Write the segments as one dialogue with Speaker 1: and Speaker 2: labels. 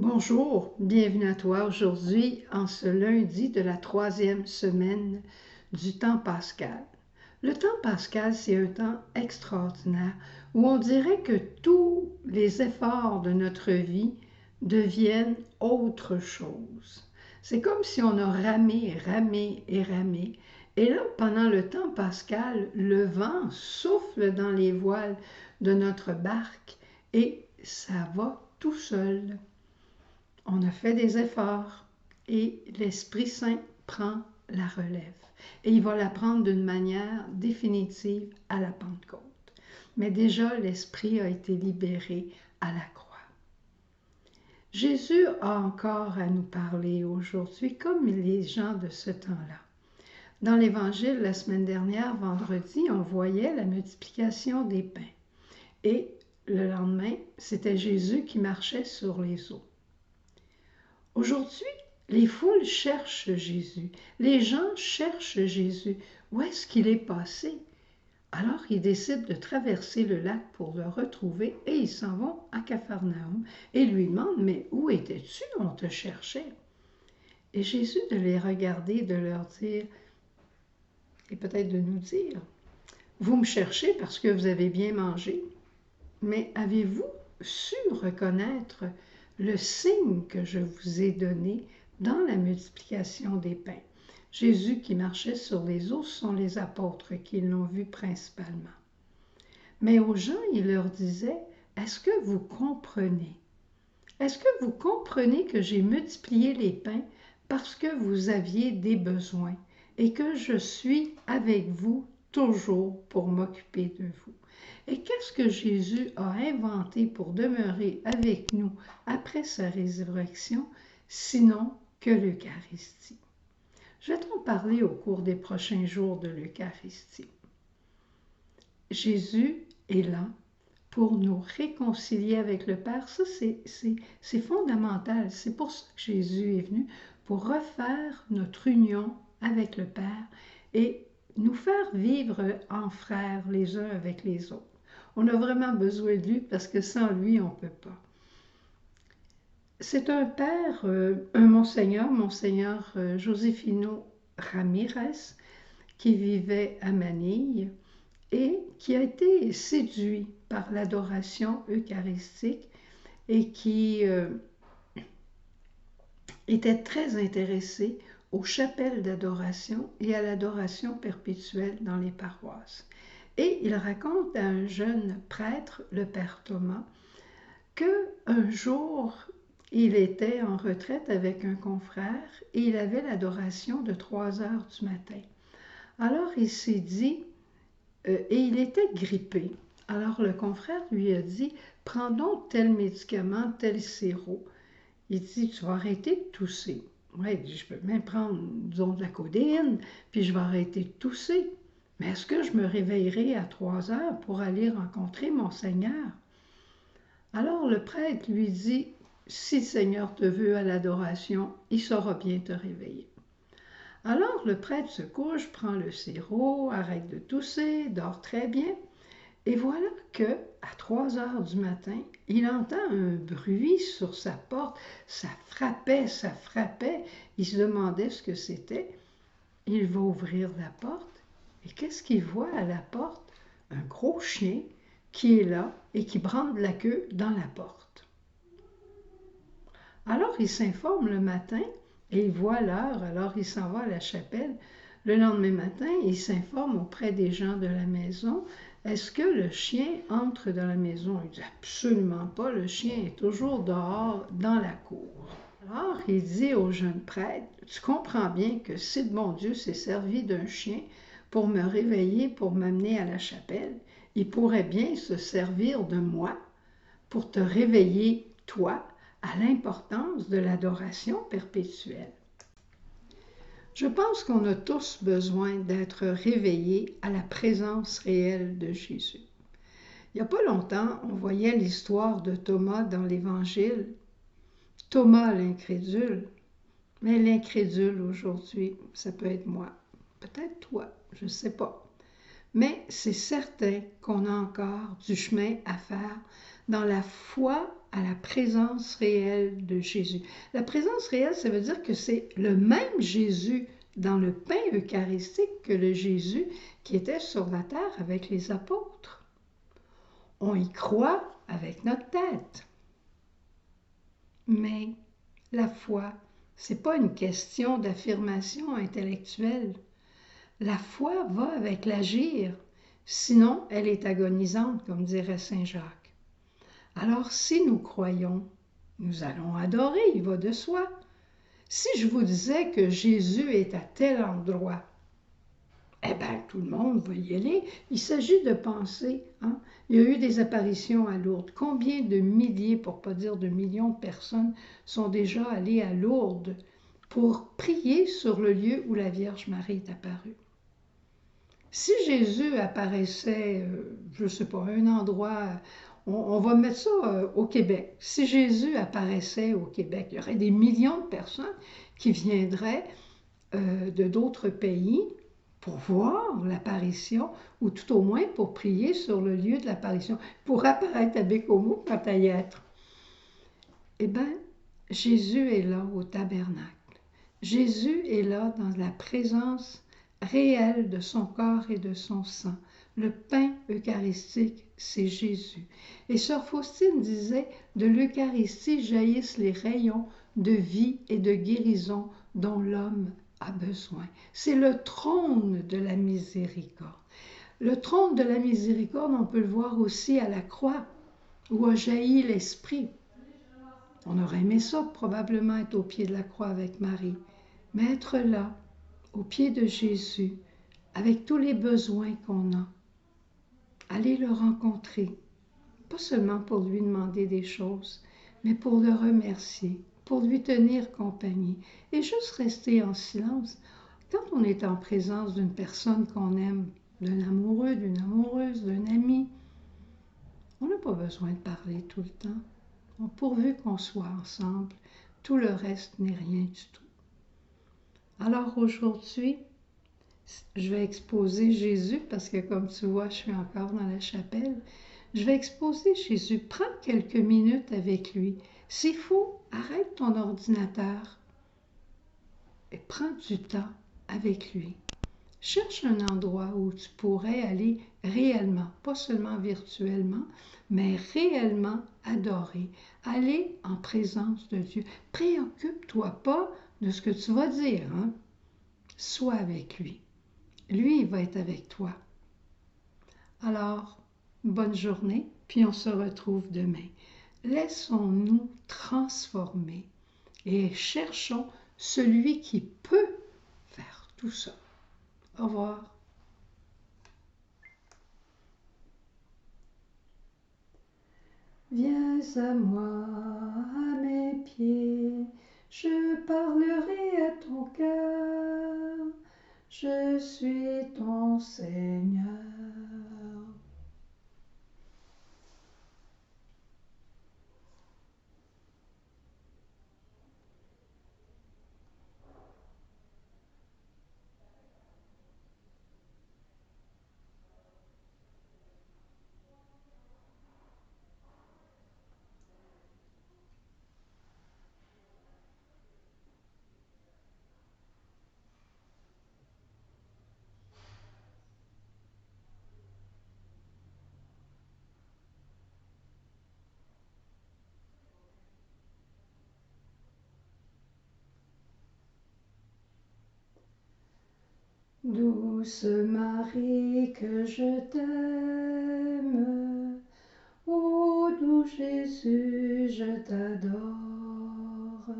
Speaker 1: Bonjour, bienvenue à toi aujourd'hui en ce lundi de la 3e semaine du temps pascal. Le temps pascal, c'est un temps extraordinaire où on dirait que tous les efforts de notre vie deviennent autre chose. C'est comme si on a ramé, ramé et ramé. Et là, pendant le temps pascal, le vent souffle dans les voiles de notre barque et ça va tout seul. On a fait des efforts et l'Esprit Saint prend la relève. Et il va la prendre d'une manière définitive à la Pentecôte. Mais déjà, l'Esprit a été libéré à la croix. Jésus a encore à nous parler aujourd'hui comme les gens de ce temps-là. Dans l'Évangile, la semaine dernière, vendredi, on voyait la multiplication des pains. Et le lendemain, c'était Jésus qui marchait sur les eaux. Aujourd'hui, les foules cherchent Jésus. Les gens cherchent Jésus. Où est-ce qu'il est passé? Alors, ils décident de traverser le lac pour le retrouver et ils s'en vont à Capharnaüm et lui demandent, mais où étais-tu? On te cherchait. Et Jésus de les regarder, de leur dire, et peut-être de nous dire, vous me cherchez parce que vous avez bien mangé, mais avez-vous su reconnaître le signe que je vous ai donné dans la multiplication des pains? Jésus qui marchait sur les eaux, ce sont les apôtres qui l'ont vu principalement. Mais aux gens, il leur disait, est-ce que vous comprenez? Est-ce que vous comprenez que j'ai multiplié les pains parce que vous aviez des besoins et que je suis avec vous toujours pour m'occuper de vous? Et qu'est-ce que Jésus a inventé pour demeurer avec nous après sa résurrection, sinon que l'Eucharistie? Je vais t'en parler au cours des prochains jours de l'Eucharistie. Jésus est là pour nous réconcilier avec le Père. Ça, c'est fondamental. C'est pour ça que Jésus est venu, pour refaire notre union avec le Père et nous faire vivre en frères les uns avec les autres. On a vraiment besoin de lui parce que sans lui, on ne peut pas. C'est un père, un Monseigneur Josefino Ramirez, qui vivait à Manille et qui a été séduit par l'adoration eucharistique et qui était très intéressé aux chapelles d'adoration et à l'adoration perpétuelle dans les paroisses. Et il raconte à un jeune prêtre, le père Thomas, qu'un jour, il était en retraite avec un confrère et il avait l'adoration de 3 heures du matin. Alors il s'est dit, et il était grippé. Alors le confrère lui a dit, prends donc tel médicament, tel sirop. Il dit, tu vas arrêter de tousser. Ouais, il dit, je peux même prendre, disons, de la codéine, puis je vais arrêter de tousser. Mais est-ce que je me réveillerai à 3 heures pour aller rencontrer mon Seigneur? Alors le prêtre lui dit, si le Seigneur te veut à l'adoration, il saura bien te réveiller. Alors le prêtre se couche, prend le sirop, arrête de tousser, dort très bien. Et voilà que, à 3 heures du matin, il entend un bruit sur sa porte. Ça frappait, ça frappait. Il se demandait ce que c'était. Il va ouvrir la porte. Et qu'est-ce qu'il voit à la porte? Un gros chien qui est là et qui brande la queue dans la porte. Alors il s'informe le matin et il voit l'heure, alors il s'en va à la chapelle. Le lendemain matin, il s'informe auprès des gens de la maison. Est-ce que le chien entre dans la maison? Il dit absolument pas, le chien est toujours dehors dans la cour. Alors il dit au jeune prêtre, tu comprends bien que si le bon Dieu s'est servi d'un chien pour me réveiller, pour m'amener à la chapelle, il pourrait bien se servir de moi pour te réveiller, toi, à l'importance de l'adoration perpétuelle. Je pense qu'on a tous besoin d'être réveillés à la présence réelle de Jésus. Il n'y a pas longtemps, on voyait l'histoire de Thomas dans l'Évangile. Thomas l'incrédule, mais l'incrédule aujourd'hui, ça peut être moi, peut-être toi, je ne sais pas. Mais c'est certain qu'on a encore du chemin à faire dans la foi à la présence réelle de Jésus. La présence réelle, ça veut dire que c'est le même Jésus dans le pain eucharistique que le Jésus qui était sur la terre avec les apôtres. On y croit avec notre tête. Mais la foi, c'est pas une question d'affirmation intellectuelle. La foi va avec l'agir, sinon elle est agonisante, comme dirait saint Jacques. Alors si nous croyons, nous allons adorer, il va de soi. Si je vous disais que Jésus est à tel endroit, eh bien, tout le monde va y aller. Il s'agit de penser. Hein? Il y a eu des apparitions à Lourdes. Combien de milliers, pour ne pas dire de millions de personnes, sont déjà allées à Lourdes pour prier sur le lieu où la Vierge Marie est apparue? Si Jésus apparaissait, je ne sais pas, un endroit, on va mettre ça au Québec. Si Jésus apparaissait au Québec, il y aurait des millions de personnes qui viendraient de d'autres pays pour voir l'apparition, ou tout au moins pour prier sur le lieu de l'apparition, pour apparaître à Bécomo quand à y être. Eh bien, Jésus est là au tabernacle. Jésus est là dans la présence réelle de son corps et de son sang. Le pain eucharistique, c'est Jésus. Et sœur Faustine disait, de l'Eucharistie jaillissent les rayons de vie et de guérison dont l'homme a besoin. C'est le trône de la miséricorde. Le trône de la miséricorde, on peut le voir aussi à la croix, où a jailli l'Esprit. On aurait aimé ça, probablement être au pied de la croix avec Marie, mais être là, au pied de Jésus, avec tous les besoins qu'on a. Aller le rencontrer, pas seulement pour lui demander des choses, mais pour le remercier, pour lui tenir compagnie et juste rester en silence. Quand on est en présence d'une personne qu'on aime, d'un amoureux, d'une amoureuse, d'un ami, on n'a pas besoin de parler tout le temps. Pourvu qu'on soit ensemble, tout le reste n'est rien du tout. Alors aujourd'hui, je vais exposer Jésus parce que comme tu vois, je suis encore dans la chapelle. Je vais exposer Jésus. Prends quelques minutes avec lui. S'il faut, arrête ton ordinateur et prends du temps avec lui. Cherche un endroit où tu pourrais aller réellement, pas seulement virtuellement, mais réellement adorer, aller en présence de Dieu. Préoccupe-toi pas de ce que tu vas dire, hein? Sois avec lui. Lui, il va être avec toi. Alors, bonne journée, puis on se retrouve demain. Laissons-nous transformer et cherchons celui qui peut faire tout ça. Au revoir. Viens à moi, à mes pieds, je parlerai à ton cœur, je suis ton Seigneur. Douce Marie, que je t'aime, ô doux Jésus, je t'adore.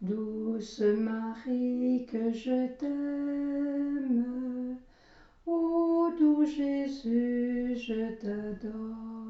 Speaker 1: Douce Marie, que je t'aime, ô doux Jésus, je t'adore.